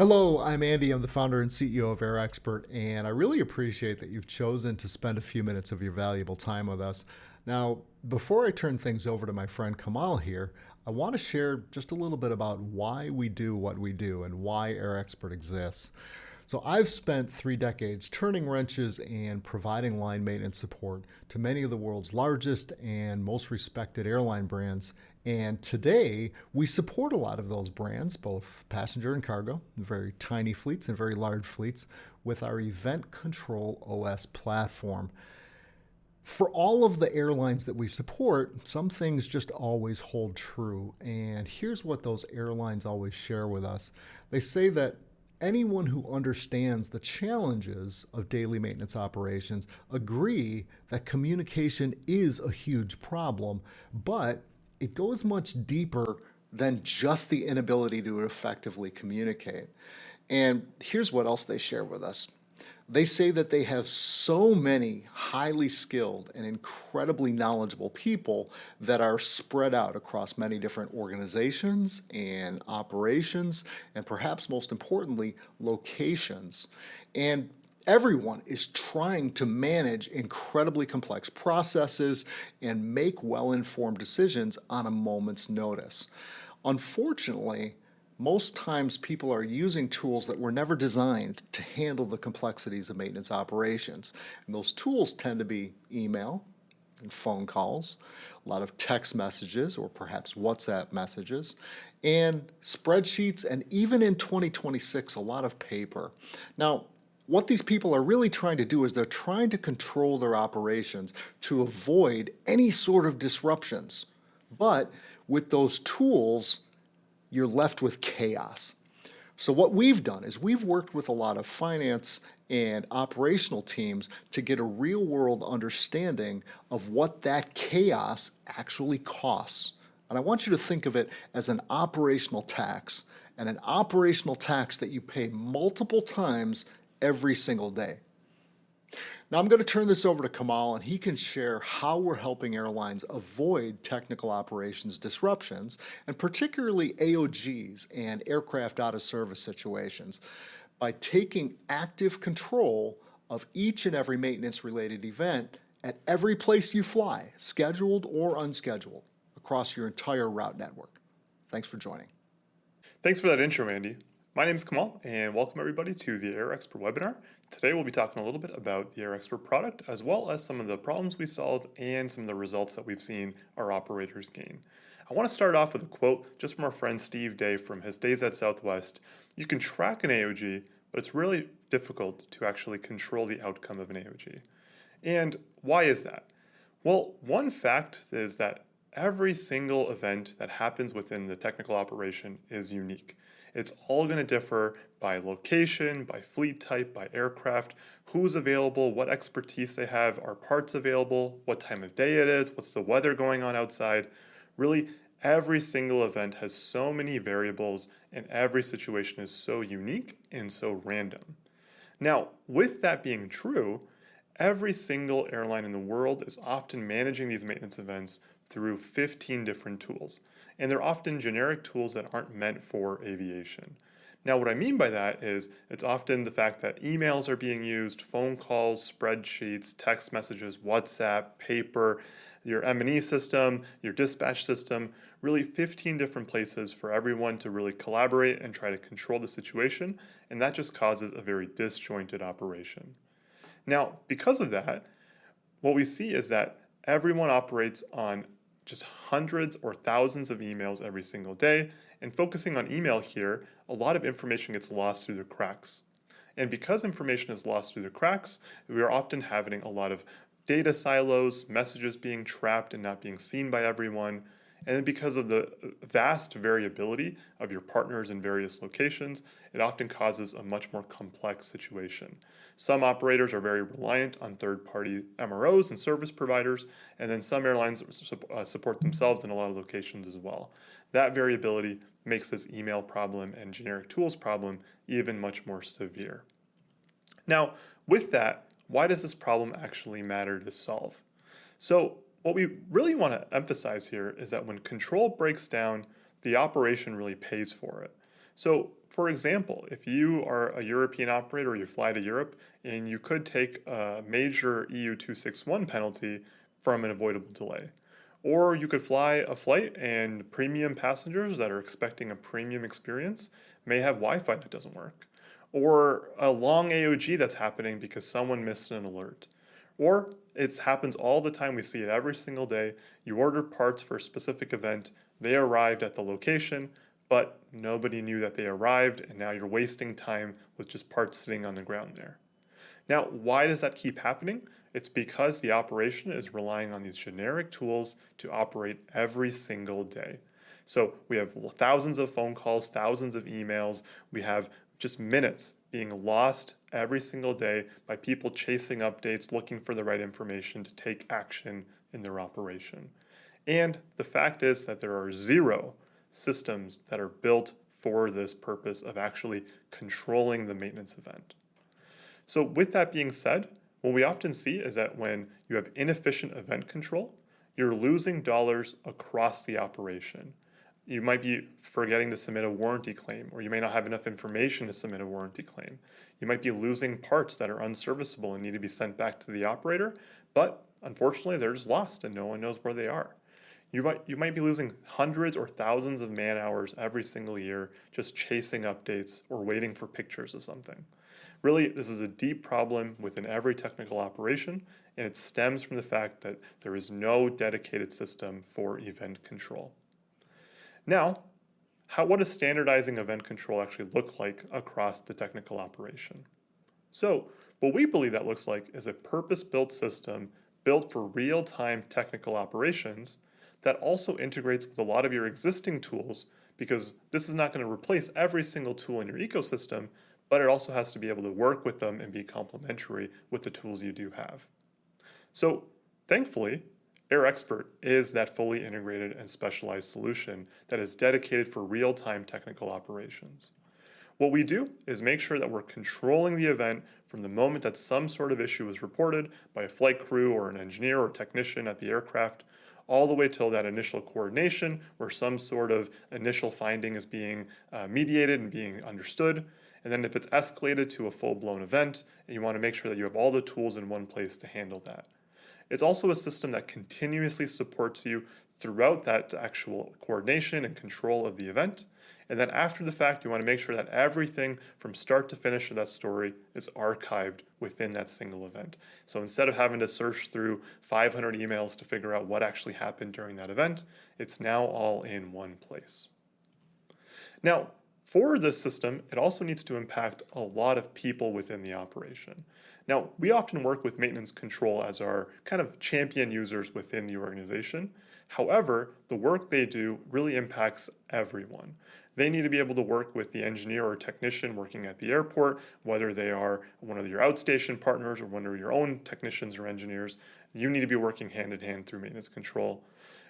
Hello, I'm Andy. I'm the founder and CEO of AireXpert, and I really appreciate that you've chosen to spend a few minutes of your valuable time with us. Now, before I turn things over to my friend Kamal here, I want to share just a little bit about why we do what we do and why AireXpert exists. So I've spent 3 decades turning wrenches and providing line maintenance support to many of the world's largest and most respected airline brands. And today we support a lot of those brands, both passenger and cargo, very tiny fleets and very large fleets, with our EventControl OS platform. For all of the airlines that we support, some things just always hold true. And here's what those airlines always share with us. They say that anyone who understands the challenges of daily maintenance operations agree that communication is a huge problem, but it goes much deeper than just the inability to effectively communicate. And here's what else they share with us. They say that they have so many highly skilled and incredibly knowledgeable people that are spread out across many different organizations and operations, and perhaps most importantly, locations. And everyone is trying to manage incredibly complex processes and make well-informed decisions on a moment's notice. Unfortunately, most times people are using tools that were never designed to handle the complexities of maintenance operations. And those tools tend to be email and phone calls, a lot of text messages or perhaps WhatsApp messages, and spreadsheets, and even in 2026, a lot of paper. Now, what these people are really trying to do is they're trying to control their operations to avoid any sort of disruptions. But with those tools, you're left with chaos. So what we've done is we've worked with a lot of finance and operational teams to get a real-world understanding of what that chaos actually costs. And I want you to think of it as an operational tax, and an operational tax that you pay multiple times every single day. Now I'm going to turn this over to Kamal, and he can share how we're helping airlines avoid technical operations disruptions, and particularly AOGs and aircraft out of service situations, by taking active control of each and every maintenance-related event at every place you fly, scheduled or unscheduled, across your entire route network. Thanks for joining. Thanks for that intro, Andy. My name is Kamal, and welcome everybody to the AireXpert webinar. Today we'll be talking a little bit about the AireXpert product, as well as some of the problems we solve and some of the results that we've seen our operators gain. I want to start off with a quote just from our friend Steve Day from his days at Southwest. You can track an AOG, but it's really difficult to actually control the outcome of an AOG. And why is that? Well, one fact is that every single event that happens within the technical operation is unique. It's all going to differ by location, by fleet type, by aircraft, who's available, what expertise they have, are parts available, what time of day it is, what's the weather going on outside. Really, every single event has so many variables, and every situation is so unique and so random. Now, with that being true, every single airline in the world is often managing these maintenance events through 15 different tools. And they're often generic tools that aren't meant for aviation. Now, what I mean by that is it's often the fact that emails are being used, phone calls, spreadsheets, text messages, WhatsApp, paper, your M&E system, your dispatch system, really 15 different places for everyone to really collaborate and try to control the situation, and that just causes a very disjointed operation. Now, because of that, what we see is that everyone operates on just hundreds or thousands of emails every single day, and focusing on email here, a lot of information gets lost through the cracks. And because information is lost through the cracks, we are often having a lot of data silos, messages being trapped and not being seen by everyone. And then because of the vast variability of your partners in various locations, it often causes a much more complex situation. Some operators are very reliant on third-party MROs and service providers, and then some airlines support themselves in a lot of locations as well. That variability makes this email problem and generic tools problem even much more severe. Now, with that, why does this problem actually matter to solve? So, what we really want to emphasize here is that when control breaks down, the operation really pays for it. So for example, if you are a European operator or you fly to Europe, and you could take a major EU 261 penalty from an avoidable delay. Or you could fly a flight and premium passengers that are expecting a premium experience may have Wi-Fi that doesn't work. Or a long AOG that's happening because someone missed an alert. Or it happens all the time, we see it every single day. You order parts for a specific event, they arrived at the location, but nobody knew that they arrived, and now you're wasting time with just parts sitting on the ground there. Now, why does that keep happening? It's because the operation is relying on these generic tools to operate every single day. So we have thousands of phone calls, thousands of emails. We have just minutes being lost every single day by people chasing updates, looking for the right information to take action in their operation. And the fact is that there are zero systems that are built for this purpose of actually controlling the maintenance event. So with that being said, what we often see is that when you have inefficient event control, you're losing dollars across the operation. You might be forgetting to submit a warranty claim, or you may not have enough information to submit a warranty claim. You might be losing parts that are unserviceable and need to be sent back to the operator, but unfortunately they're just lost and no one knows where they are. You might be losing hundreds or thousands of man hours every single year just chasing updates or waiting for pictures of something. Really, this is a deep problem within every technical operation, and it stems from the fact that there is no dedicated system for event control. Now, what does standardizing event control actually look like across the technical operation? So, what we believe that looks like is a purpose-built system built for real-time technical operations that also integrates with a lot of your existing tools, because this is not going to replace every single tool in your ecosystem, but it also has to be able to work with them and be complementary with the tools you do have. So thankfully, AireXpert is that fully integrated and specialized solution that is dedicated for real-time technical operations. What we do is make sure that we're controlling the event from the moment that some sort of issue is reported by a flight crew or an engineer or technician at the aircraft, all the way till that initial coordination where some sort of initial finding is being mediated and being understood. And then if it's escalated to a full-blown event, and you want to make sure that you have all the tools in one place to handle that. It's also a system that continuously supports you throughout that actual coordination and control of the event. And then after the fact, you want to make sure that everything from start to finish of that story is archived within that single event. So instead of having to search through 500 emails to figure out what actually happened during that event, it's now all in one place. Now, for this system, it also needs to impact a lot of people within the operation. Now, we often work with maintenance control as our kind of champion users within the organization. However, the work they do really impacts everyone. They need to be able to work with the engineer or technician working at the airport, whether they are one of your outstation partners or one of your own technicians or engineers. You need to be working hand in hand through maintenance control.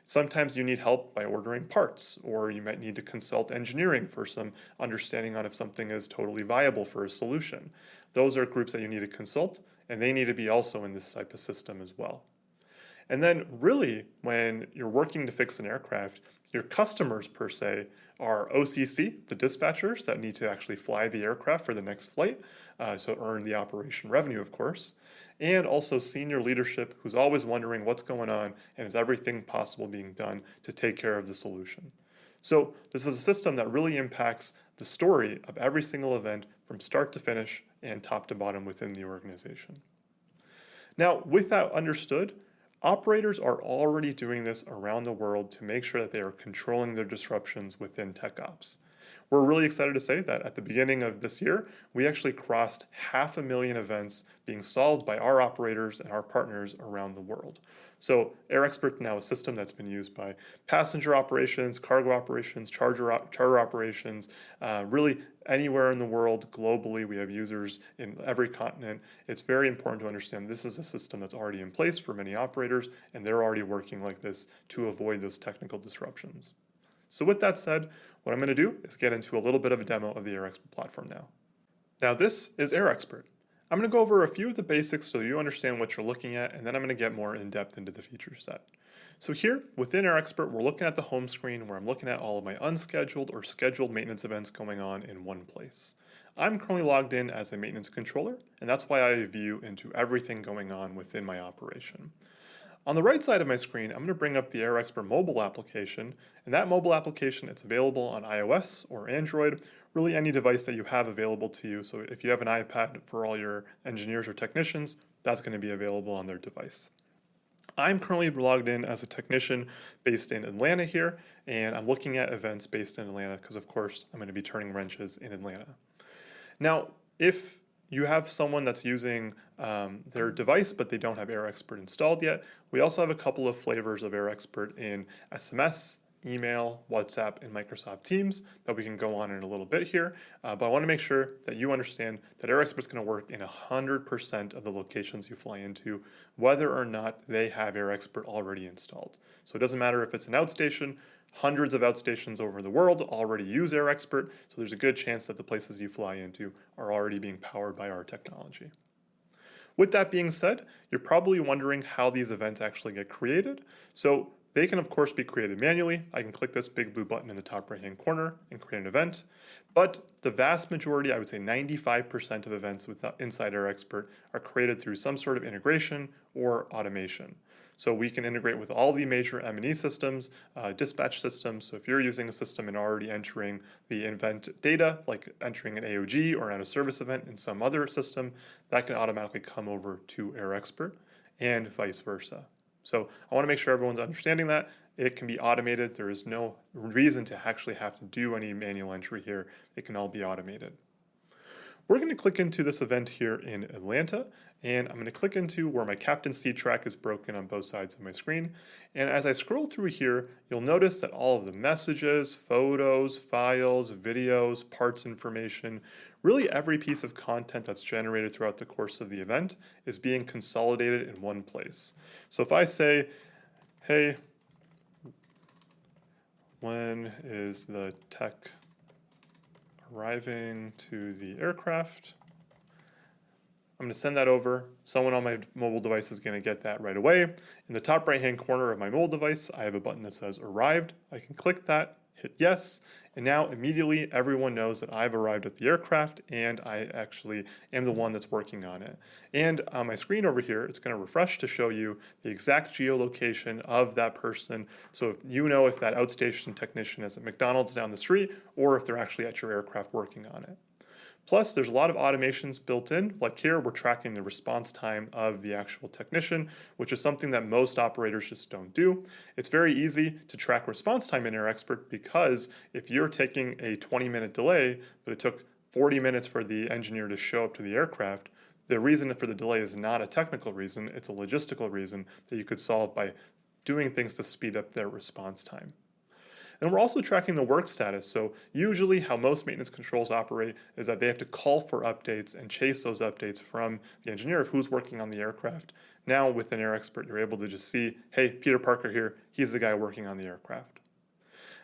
Sometimes you need help by ordering parts, or you might need to consult engineering for some understanding on if something is totally viable for a solution. Those are groups that you need to consult, and they need to be also in this type of system as well. And then really, when you're working to fix an aircraft, your customers per se are OCC, the dispatchers that need to actually fly the aircraft for the next flight, so earn the operation revenue, of course, and also senior leadership who's always wondering what's going on and is everything possible being done to take care of the solution. So this is a system that really impacts the story of every single event from start to finish and top to bottom within the organization. Now, with that understood, operators are already doing this around the world to make sure that they are controlling their disruptions within tech ops. We're really excited to say that at the beginning of this year, we actually crossed 500,000 events being solved by our operators and our partners around the world. So AireXpert now a system that's been used by passenger operations, cargo operations, charter operations, really anywhere in the world globally. We have users in every continent. It's very important to understand this is a system that's already in place for many operators, and they're already working like this to avoid those technical disruptions. So with that said, what I'm going to do is get into a little bit of a demo of the AireXpert platform now. Now this is AireXpert. I'm going to go over a few of the basics so you understand what you're looking at, and then I'm going to get more in depth into the feature set. So here within AireXpert, we're looking at the home screen where I'm looking at all of my unscheduled or scheduled maintenance events going on in one place. I'm currently logged in as a maintenance controller, and that's why I have a view into everything going on within my operation. On the right side of my screen, I'm going to bring up the AireXpert mobile application, and that mobile application, it's available on iOS or Android, really any device that you have available to you. So if you have an iPad for all your engineers or technicians, that's going to be available on their device. I'm currently logged in as a technician based in Atlanta here, and I'm looking at events based in Atlanta because, of course, I'm going to be turning wrenches in Atlanta. Now, if you have someone that's using their device but they don't have AireXpert installed yet, we also have a couple of flavors of AireXpert in SMS, email, WhatsApp, and Microsoft Teams that we can go on in a little bit here. But I want to make sure that you understand that AireXpert is going to work in 100% of the locations you fly into, whether or not they have AireXpert already installed. So it doesn't matter if it's an outstation. Hundreds of outstations over the world already use AireXpert, so there's a good chance that the places you fly into are already being powered by our technology. With that being said, you're probably wondering how these events actually get created. So they can, of course, be created manually. I can click this big blue button in the top right-hand corner and create an event. But the vast majority, I would say 95% of events inside AireXpert are created through some sort of integration or automation. So we can integrate with all the major M&E systems, dispatch systems. So if you're using a system and already entering the event data, like entering an AOG or an out-of-service event in some other system, that can automatically come over to AireXpert and vice versa. So I want to make sure everyone's understanding that. It can be automated. There is no reason to actually have to do any manual entry here. It can all be automated. We're going to click into this event here in Atlanta, and I'm going to click into where my Captain C track is broken on both sides of my screen. And as I scroll through here, you'll notice that all of the messages, photos, files, videos, parts information, really every piece of content that's generated throughout the course of the event is being consolidated in one place. So if I say, hey, when is the tech arriving to the aircraft? I'm going to send that over. Someone on my mobile device is going to get that right away. In the top right-hand corner of my mobile device, I have a button that says Arrived. I can click that, hit yes, and now immediately everyone knows that I've arrived at the aircraft and I actually am the one that's working on it. And on my screen over here, it's going to refresh to show you the exact geolocation of that person. So if you know if that outstation technician is at McDonald's down the street or if they're actually at your aircraft working on it. Plus, there's a lot of automations built in. Like here, we're tracking the response time of the actual technician, which is something that most operators just don't do. It's very easy to track response time in AireXpert because if you're taking a 20-minute delay, but it took 40 minutes for the engineer to show up to the aircraft, the reason for the delay is not a technical reason, it's a logistical reason that you could solve by doing things to speed up their response time. And we're also tracking the work status. So usually how most maintenance controls operate is that they have to call for updates and chase those updates from the engineer of who's working on the aircraft. Now with an AireXpert, you're able to just see, hey, Peter Parker here, he's the guy working on the aircraft.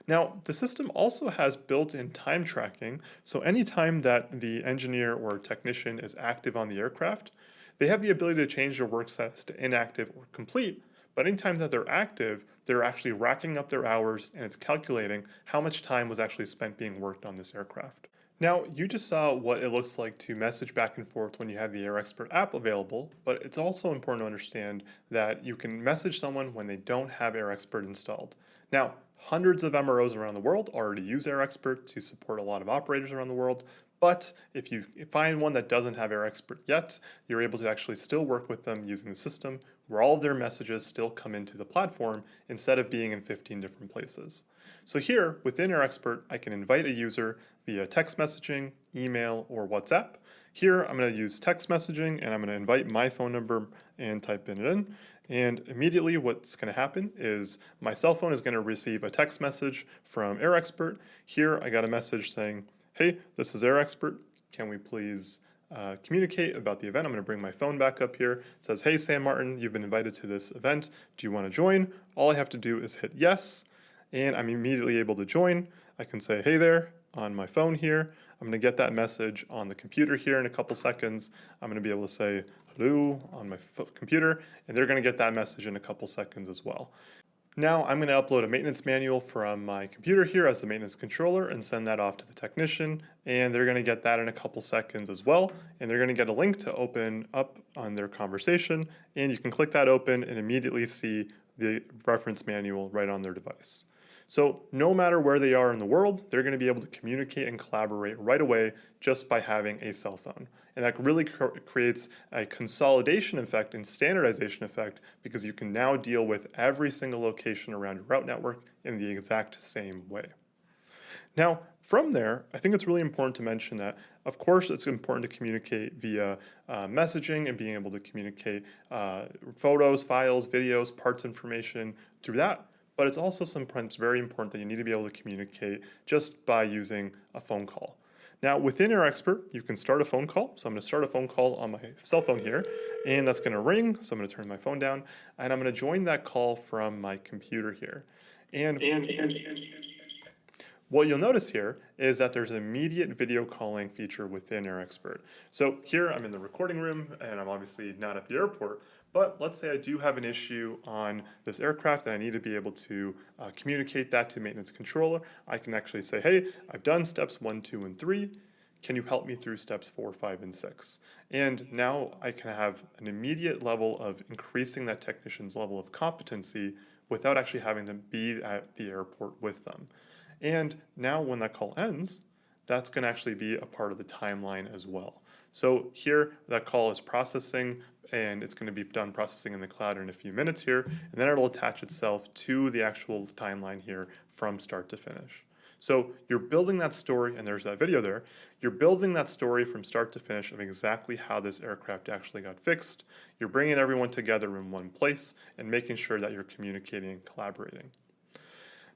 Now, the system also has built-in time tracking. So anytime that the engineer or technician is active on the aircraft, they have the ability to change their work status to inactive or complete. But anytime that they're active, they're actually racking up their hours and it's calculating how much time was actually spent being worked on this aircraft. Now, you just saw what it looks like to message back and forth when you have the AireXpert app available, but it's also important to understand that you can message someone when they don't have AireXpert installed. Now, hundreds of MROs around the world already use AireXpert to support a lot of operators around the world, but if you find one that doesn't have AireXpert yet, you're able to actually still work with them using the system where all of their messages still come into the platform instead of being in 15 different places. So here, within AireXpert, I can invite a user via text messaging, email, or WhatsApp. Here, I'm going to use text messaging, and I'm going to invite my phone number and type it in. And immediately what's going to happen is my cell phone is going to receive a text message from AireXpert. Here, I got a message saying, hey, this is AireXpert. Can we please communicate about the event? I'm going to bring my phone back up here. It says, hey, Sam Martin, you've been invited to this event. Do you want to join? All I have to do is hit yes, and I'm immediately able to join. I can say, hey there, on my phone here. I'm going to get that message on the computer here in a couple seconds. I'm going to be able to say hello on my computer, and they're going to get that message in a couple seconds as well. Now I'm going to upload a maintenance manual from my computer here as the maintenance controller and send that off to the technician, and they're going to get that in a couple seconds as well, and they're going to get a link to open up on their conversation, and you can click that open and immediately see the reference manual right on their device. So no matter where they are in the world, they're going to be able to communicate and collaborate right away just by having a cell phone. And that really creates a consolidation effect and standardization effect, because you can now deal with every single location around your route network in the exact same way. Now, from there, I think it's really important to mention that, of course, it's important to communicate via messaging and being able to communicate photos, files, videos, parts information through that. But it's also sometimes very important that you need to be able to communicate just by using a phone call. Now, within AireXpert, you can start a phone call. So I'm going to start a phone call on my cell phone here, and that's going to ring. So I'm going to turn my phone down, and I'm going to join that call from my computer here. And what you'll notice here is that there's an immediate video calling feature within AireXpert. So here I'm in the recording room, and I'm obviously not at the airport, but let's say I do have an issue on this aircraft and I need to be able to communicate that to maintenance controller. I can actually say, hey, I've done steps 1, 2, and 3. Can you help me through steps 4, 5, and 6? And now I can have an immediate level of increasing that technician's level of competency without actually having to be at the airport with them. And now when that call ends, that's going to actually be a part of the timeline as well. So here, that call is processing, and it's going to be done processing in the cloud in a few minutes here, and then it'll attach itself to the actual timeline here from start to finish. So you're building that story, and there's that video there, you're building that story from start to finish of exactly how this aircraft actually got fixed. You're bringing everyone together in one place and making sure that you're communicating and collaborating.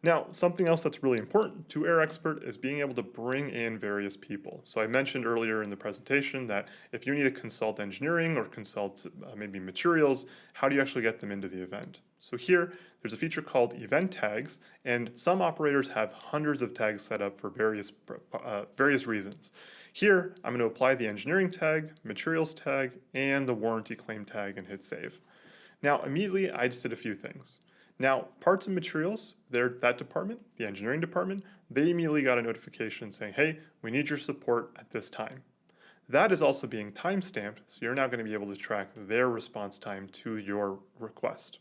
Now, something else that's really important to AireXpert is being able to bring in various people. So I mentioned earlier in the presentation that if you need to consult engineering or consult maybe materials, how do you actually get them into the event? So here, there's a feature called event tags, and some operators have hundreds of tags set up for various reasons. Here, I'm going to apply the engineering tag, materials tag, and the warranty claim tag and hit save. Now, immediately, I just did a few things. Now, parts and materials, that department, the engineering department, they immediately got a notification saying, hey, we need your support at this time. That is also being timestamped, so you're now going to be able to track their response time to your request.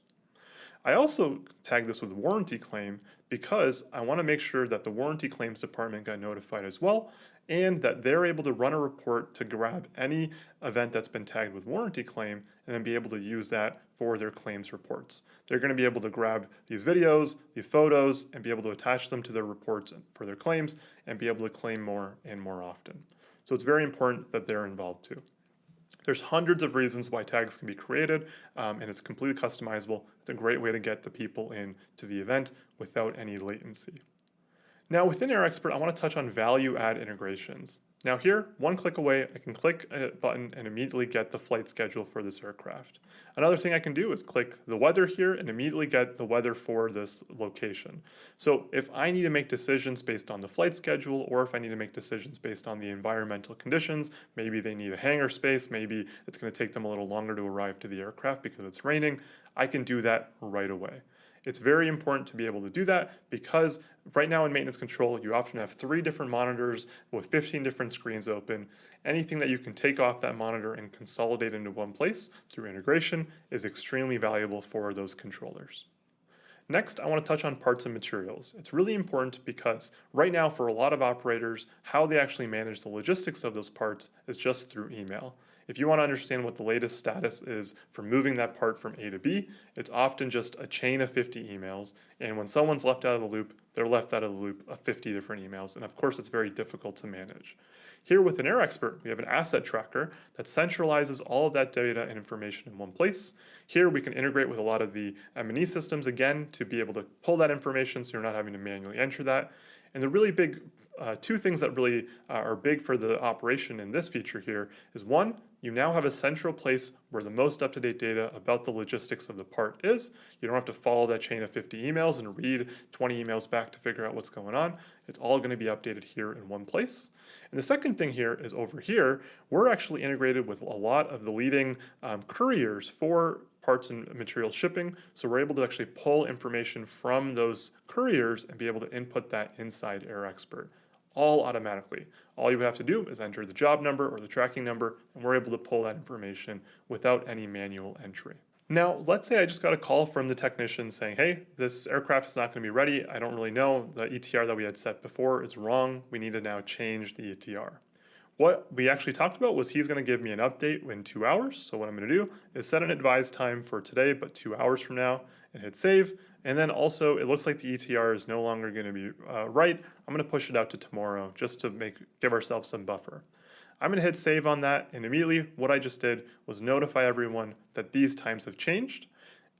I also tagged this with warranty claim because I want to make sure that the warranty claims department got notified as well, and that they're able to run a report to grab any event that's been tagged with warranty claim and then be able to use that for their claims reports. They're going to be able to grab these videos, these photos, and be able to attach them to their reports for their claims and be able to claim more and more often. So it's very important that they're involved too. There's hundreds of reasons why tags can be created, and it's completely customizable. It's a great way to get the people in to the event without any latency. Now within AireXpert, I want to touch on value add integrations. Now here, one click away, I can click a button and immediately get the flight schedule for this aircraft. Another thing I can do is click the weather here and immediately get the weather for this location. So if I need to make decisions based on the flight schedule, or if I need to make decisions based on the environmental conditions, maybe they need a hangar space, maybe it's going to take them a little longer to arrive to the aircraft because it's raining, I can do that right away. It's very important to be able to do that because right now in maintenance control, you often have 3 different monitors with 15 different screens open. Anything that you can take off that monitor and consolidate into one place through integration is extremely valuable for those controllers. Next, I want to touch on parts and materials. It's really important because right now for a lot of operators, how they actually manage the logistics of those parts is just through email. If you want to understand what the latest status is for moving that part from A to B, it's often just a chain of 50 emails, and when someone's left out of the loop, they're left out of the loop of 50 different emails, and of course it's very difficult to manage. Here within AireXpert, we have an asset tracker that centralizes all of that data and information in one place. Here we can integrate with a lot of the M&E systems again to be able to pull that information so you're not having to manually enter that. And the really big two things that really are big for the operation in this feature here is one, you now have a central place where the most up-to-date data about the logistics of the part is. You don't have to follow that chain of 50 emails and read 20 emails back to figure out what's going on. It's all going to be updated here in one place. And the second thing here is over here, we're actually integrated with a lot of the leading couriers for parts and material shipping. So we're able to actually pull information from those couriers and be able to input that inside AireXpert, all automatically. All you have to do is enter the job number or the tracking number, and we're able to pull that information without any manual entry. Now, let's say I just got a call from the technician saying, hey, this aircraft is not going to be ready. I don't really know. The ETR that we had set before is wrong. We need to now change the ETR. What we actually talked about was he's going to give me an update in 2 hours. So what I'm going to do is set an advised time for today, but 2 hours from now, and hit save. And then also, it looks like the ETR is no longer going to be right. I'm going to push it out to tomorrow just to give ourselves some buffer. I'm going to hit save on that, and immediately what I just did was notify everyone that these times have changed.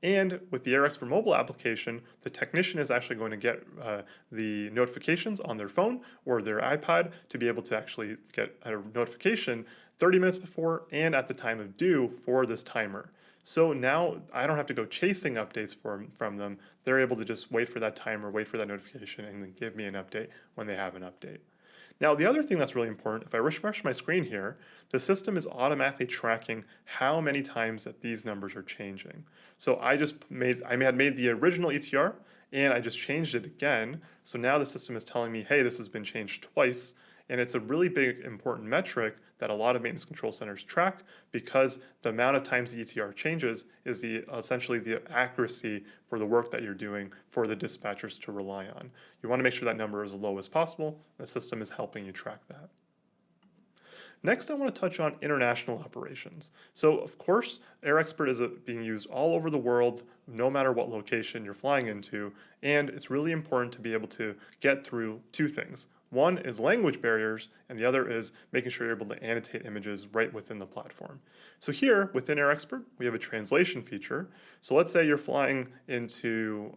And with the AireXpert mobile application, the technician is actually going to get the notifications on their phone or their iPad to be able to actually get a notification 30 minutes before and at the time of due for this timer. So now I don't have to go chasing updates from them. They're able to just wait for that timer, wait for that notification, and then give me an update when they have an update. Now, the other thing that's really important, if I refresh my screen here, the system is automatically tracking how many times that these numbers are changing. So I had made the original ETR and I just changed it again. So now the system is telling me, hey, this has been changed twice. And it's a really big, important metric that a lot of maintenance control centers track because the amount of times the ETR changes is essentially the accuracy for the work that you're doing for the dispatchers to rely on. You want to make sure that number is as low as possible. The system is helping you track that. Next, I want to touch on international operations. So, of course, AireXpert is being used all over the world, no matter what location you're flying into, and it's really important to be able to get through two things. One is language barriers, and the other is making sure you're able to annotate images right within the platform. So here, within AireXpert, we have a translation feature. So let's say you're flying into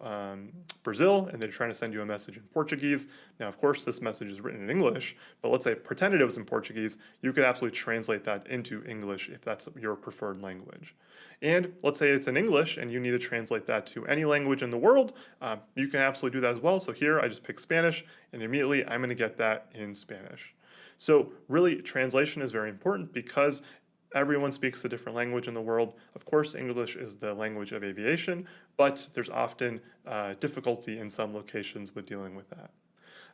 Brazil, and they're trying to send you a message in Portuguese. Now, of course, this message is written in English, but let's say pretended it was in Portuguese, you could absolutely translate that into English if that's your preferred language. And let's say it's in English, and you need to translate that to any language in the world, you can absolutely do that as well. So here, I just pick Spanish, and immediately I'm going to get that in Spanish. So really, translation is very important because everyone speaks a different language in the world. Of course, English is the language of aviation, but there's often difficulty in some locations with dealing with that.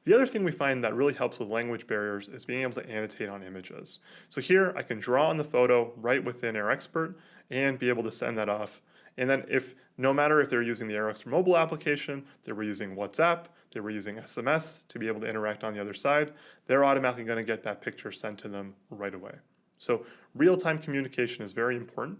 The other thing we find that really helps with language barriers is being able to annotate on images. So here, I can draw on the photo right within AireXpert and be able to send that off. And then no matter if they're using the AireXpert mobile application, they were using WhatsApp, they were using SMS to be able to interact on the other side, they're automatically going to get that picture sent to them right away. So real-time communication is very important.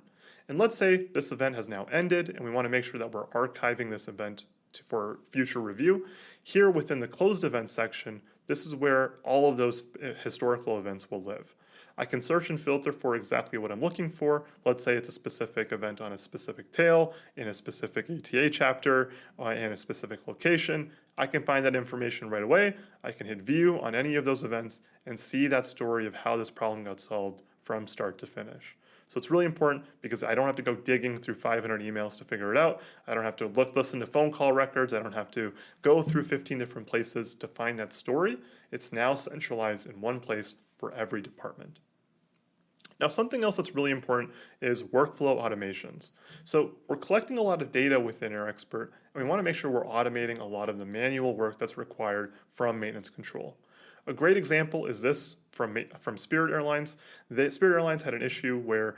And let's say this event has now ended and we want to make sure that we're archiving this event for future review. Here within the closed events section, this is where all of those historical events will live. I can search and filter for exactly what I'm looking for. Let's say it's a specific event on a specific tail, in a specific ATA chapter, in a specific location. I can find that information right away. I can hit view on any of those events and see that story of how this problem got solved from start to finish. So it's really important because I don't have to go digging through 500 emails to figure it out. I don't have to listen to phone call records. I don't have to go through 15 different places to find that story. It's now centralized in one place for every department. Now, something else that's really important is workflow automations. So we're collecting a lot of data within AireXpert, and we want to make sure we're automating a lot of the manual work that's required from maintenance control. A great example is this from Spirit Airlines. Spirit Airlines had an issue where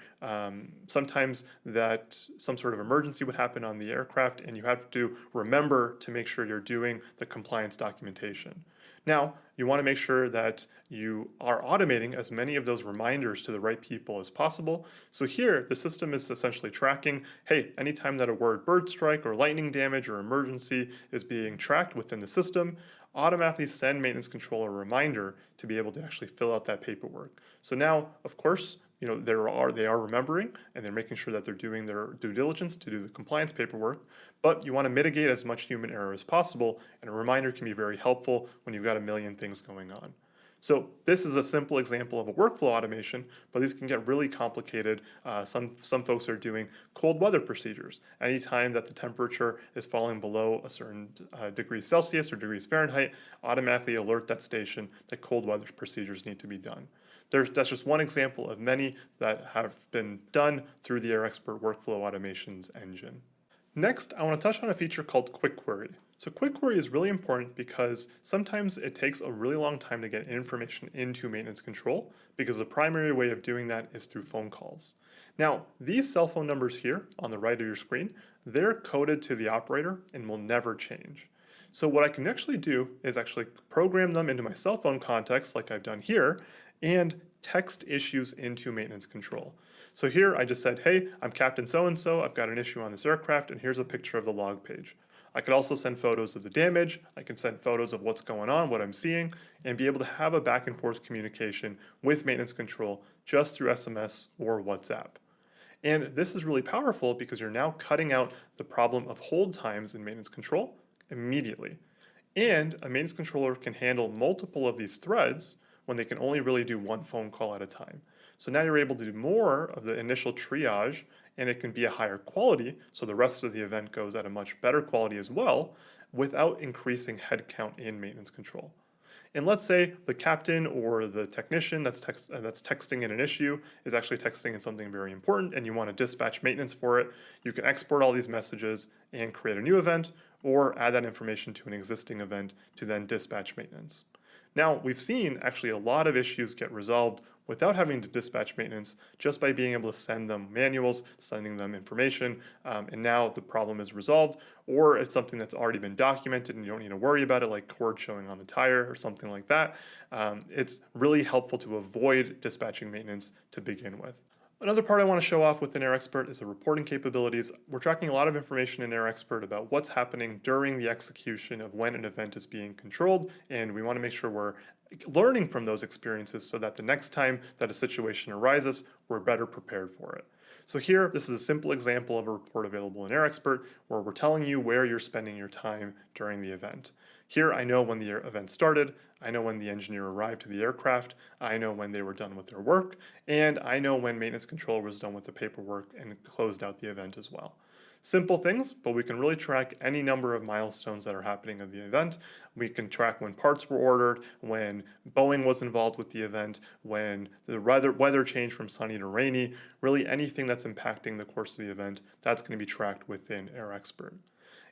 sometimes that some sort of emergency would happen on the aircraft, and you have to remember to make sure you're doing the compliance documentation. Now, you want to make sure that you are automating as many of those reminders to the right people as possible. So here, the system is essentially tracking, hey, anytime that a word bird strike or lightning damage or emergency is being tracked within the system, automatically send maintenance control a reminder to be able to actually fill out that paperwork. So now, of course, they are remembering and they're making sure that they're doing their due diligence to do the compliance paperwork, but you want to mitigate as much human error as possible, and a reminder can be very helpful when you've got a million things going on. So this is a simple example of a workflow automation, but these can get really complicated. Some folks are doing cold weather procedures. Anytime that the temperature is falling below a certain degrees Celsius or degrees Fahrenheit, automatically alert that station that cold weather procedures need to be done. That's just one example of many that have been done through the AireXpert workflow automations engine. Next, I want to touch on a feature called Quick Query. So Quick Query is really important because sometimes it takes a really long time to get information into maintenance control because the primary way of doing that is through phone calls. Now, these cell phone numbers here on the right of your screen, they're coded to the operator and will never change. So what I can actually do is actually program them into my cell phone context like I've done here and text issues into maintenance control. So here I just said, hey, I'm Captain so-and-so, I've got an issue on this aircraft, and here's a picture of the log page. I could also send photos of the damage, I can send photos of what's going on, what I'm seeing, and be able to have a back and forth communication with maintenance control just through SMS or WhatsApp. And this is really powerful because you're now cutting out the problem of hold times in maintenance control immediately. And a maintenance controller can handle multiple of these threads when they can only really do one phone call at a time. So now you're able to do more of the initial triage, and it can be a higher quality, so the rest of the event goes at a much better quality as well, without increasing headcount in maintenance control. And let's say the captain or the technician that's texting in an issue is actually texting in something very important and you want to dispatch maintenance for it. You can export all these messages and create a new event or add that information to an existing event to then dispatch maintenance. Now, we've seen actually a lot of issues get resolved without having to dispatch maintenance just by being able to send them manuals, sending them information, and now the problem is resolved, or it's something that's already been documented and you don't need to worry about it, like cord showing on the tire or something like that. It's really helpful to avoid dispatching maintenance to begin with. Another part I want to show off within AireXpert is the reporting capabilities. We're tracking a lot of information in AireXpert about what's happening during the execution of when an event is being controlled, and we want to make sure we're learning from those experiences so that the next time that a situation arises, we're better prepared for it. So here, this is a simple example of a report available in AireXpert where we're telling you where you're spending your time during the event. Here, I know when the event started, I know when the engineer arrived to the aircraft, I know when they were done with their work, and I know when maintenance control was done with the paperwork and closed out the event as well. Simple things, but we can really track any number of milestones that are happening at the event. We can track when parts were ordered, when Boeing was involved with the event, when the weather changed from sunny to rainy, really anything that's impacting the course of the event, that's going to be tracked within AireXpert.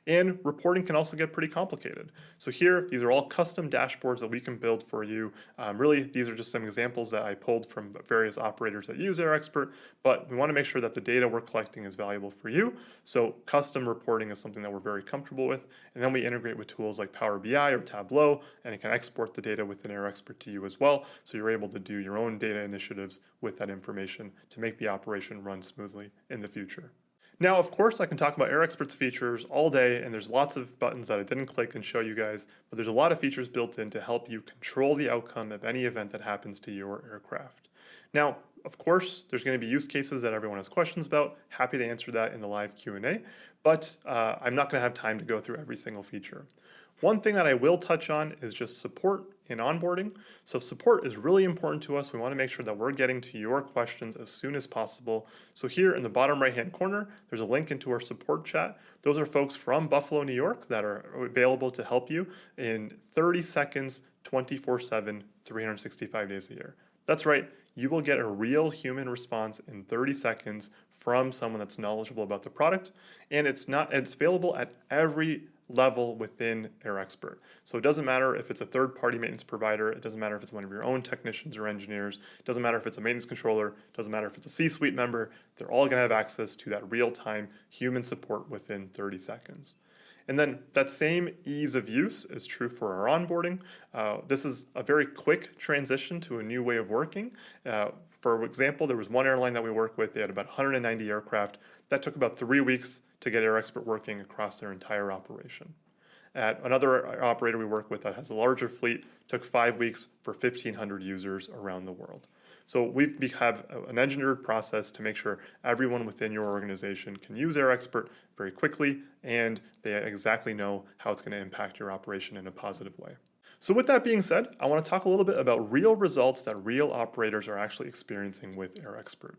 And reporting can also get pretty complicated. So here, these are all custom dashboards that we can build for you. Really, these are just some examples that I pulled from various operators that use AireXpert, but we want to make sure that the data we're collecting is valuable for you. So custom reporting is something that we're very comfortable with. And then we integrate with tools like Power BI or Tableau, and it can export the data within AireXpert to you as well. So you're able to do your own data initiatives with that information to make the operation run smoothly in the future. Now, of course, I can talk about AireXpert's features all day, and there's lots of buttons that I didn't click and show you guys, but there's a lot of features built in to help you control the outcome of any event that happens to your aircraft. Now, of course, there's going to be use cases that everyone has questions about. Happy to answer that in the live Q&A, but I'm not going to have time to go through every single feature. One thing that I will touch on is just support in onboarding. So support is really important to us. We want to make sure that we're getting to your questions as soon as possible. So here in the bottom right-hand corner, there's a link into our support chat. Those are folks from Buffalo, New York that are available to help you in 30 seconds, 24/7, 365 days a year. That's right. You will get a real human response in 30 seconds from someone that's knowledgeable about the product, and it's available at every level within AireXpert. So it doesn't matter if it's a third-party maintenance provider, it doesn't matter if it's one of your own technicians or engineers, it doesn't matter if it's a maintenance controller, it doesn't matter if it's a C-suite member, they're all gonna have access to that real-time human support within 30 seconds. And then that same ease of use is true for our onboarding. This is a very quick transition to a new way of working. For example, there was one airline that we work with, they had about 190 aircraft. That took about 3 weeks to get AireXpert working across their entire operation. At another operator we work with that has a larger fleet, took 5 weeks for 1,500 users around the world. So we have an engineered process to make sure everyone within your organization can use AireXpert very quickly and they exactly know how it's going to impact your operation in a positive way. So with that being said, I want to talk a little bit about real results that real operators are actually experiencing with AireXpert.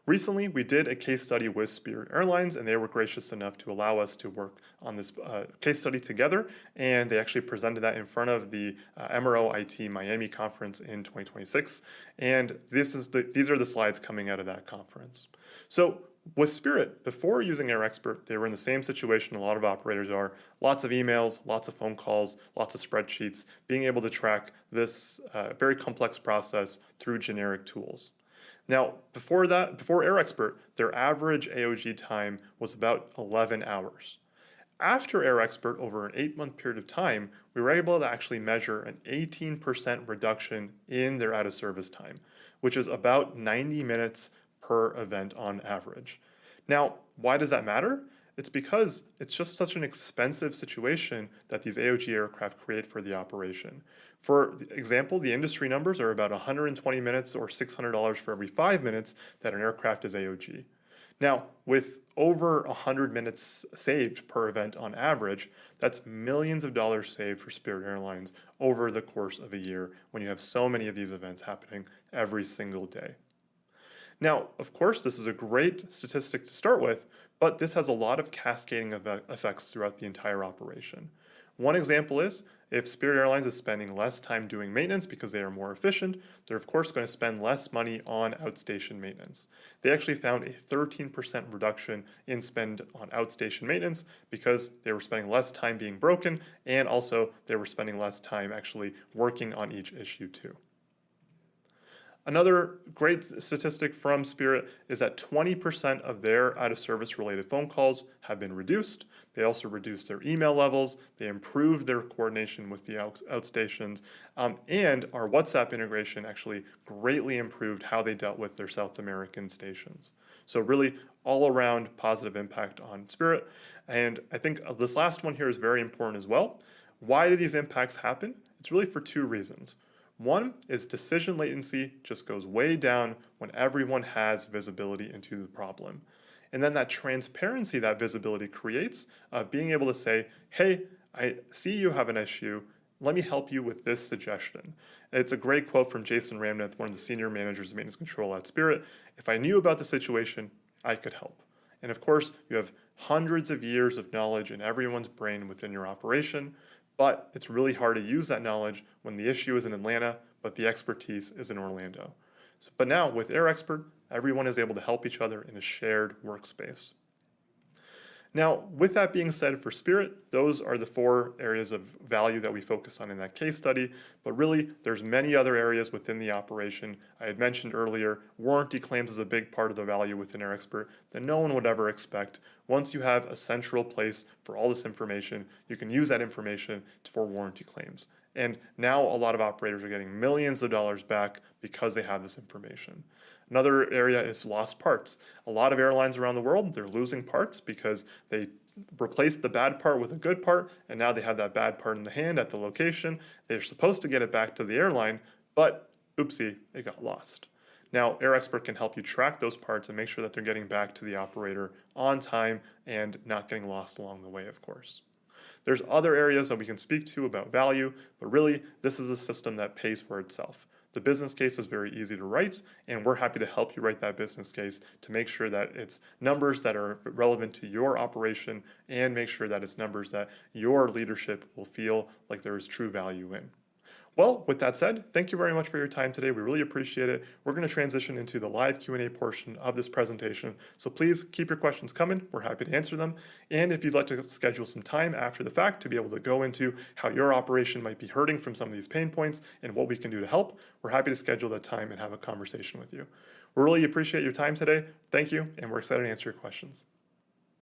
Recently, we did a case study with Spirit Airlines, and they were gracious enough to allow us to work on this case study together, and they actually presented that in front of the MRO IT Miami conference in 2026, and these are the slides coming out of that conference. So with Spirit, before using AireXpert, they were in the same situation a lot of operators are. Lots of emails, lots of phone calls, lots of spreadsheets, being able to track this very complex process through generic tools. Now, before AireXpert, their average AOG time was about 11 hours. After AireXpert, over an 8-month period of time, we were able to actually measure an 18% reduction in their out-of-service time, which is about 90 minutes per event on average. Now, why does that matter? It's because it's just such an expensive situation that these AOG aircraft create for the operation. For example, the industry numbers are about 120 minutes or $600 for every 5 minutes that an aircraft is AOG. Now, with over 100 minutes saved per event on average, that's millions of dollars saved for Spirit Airlines over the course of a year when you have so many of these events happening every single day. Now, of course, this is a great statistic to start with, but this has a lot of cascading effects throughout the entire operation. One example is if Spirit Airlines is spending less time doing maintenance because they are more efficient, they're of course going to spend less money on outstation maintenance. They actually found a 13% reduction in spend on outstation maintenance because they were spending less time being broken, and also they were spending less time actually working on each issue too. Another great statistic from Spirit is that 20% of their out-of-service related phone calls have been reduced. They also reduced their email levels. They improved their coordination with the outstations, and our WhatsApp integration actually greatly improved how they dealt with their South American stations. So really all around positive impact on Spirit. And I think this last one here is very important as well. Why do these impacts happen? It's really for two reasons. One is decision latency just goes way down when everyone has visibility into the problem. And then that transparency that visibility creates of being able to say, hey, I see you have an issue, let me help you with this suggestion. It's a great quote from Jason Ramnath, one of the senior managers of maintenance control at Spirit. If I knew about the situation, I could help. And of course, you have hundreds of years of knowledge in everyone's brain within your operation, but it's really hard to use that knowledge when the issue is in Atlanta, but the expertise is in Orlando. But now with AireXpert, everyone is able to help each other in a shared workspace. Now, with that being said, for Spirit, those are the 4 areas of value that we focus on in that case study, but really there's many other areas within the operation. I had mentioned earlier, warranty claims is a big part of the value within AireXpert that no one would ever expect. Once you have a central place for all this information, you can use that information for warranty claims. And now a lot of operators are getting millions of dollars back because they have this information. Another area is lost parts. A lot of airlines around the world, they're losing parts because they replaced the bad part with a good part, and now they have that bad part in the hand at the location. They're supposed to get it back to the airline, but oopsie, it got lost. Now, AireXpert can help you track those parts and make sure that they're getting back to the operator on time and not getting lost along the way, of course. There's other areas that we can speak to about value, but really, this is a system that pays for itself. The business case is very easy to write, and we're happy to help you write that business case to make sure that it's numbers that are relevant to your operation and make sure that it's numbers that your leadership will feel like there is true value in. Well, with that said, thank you very much for your time today. We really appreciate it. We're going to transition into the live Q&A portion of this presentation. So please keep your questions coming. We're happy to answer them. And if you'd like to schedule some time after the fact to be able to go into how your operation might be hurting from some of these pain points and what we can do to help, we're happy to schedule that time and have a conversation with you. We really appreciate your time today. Thank you, and we're excited to answer your questions.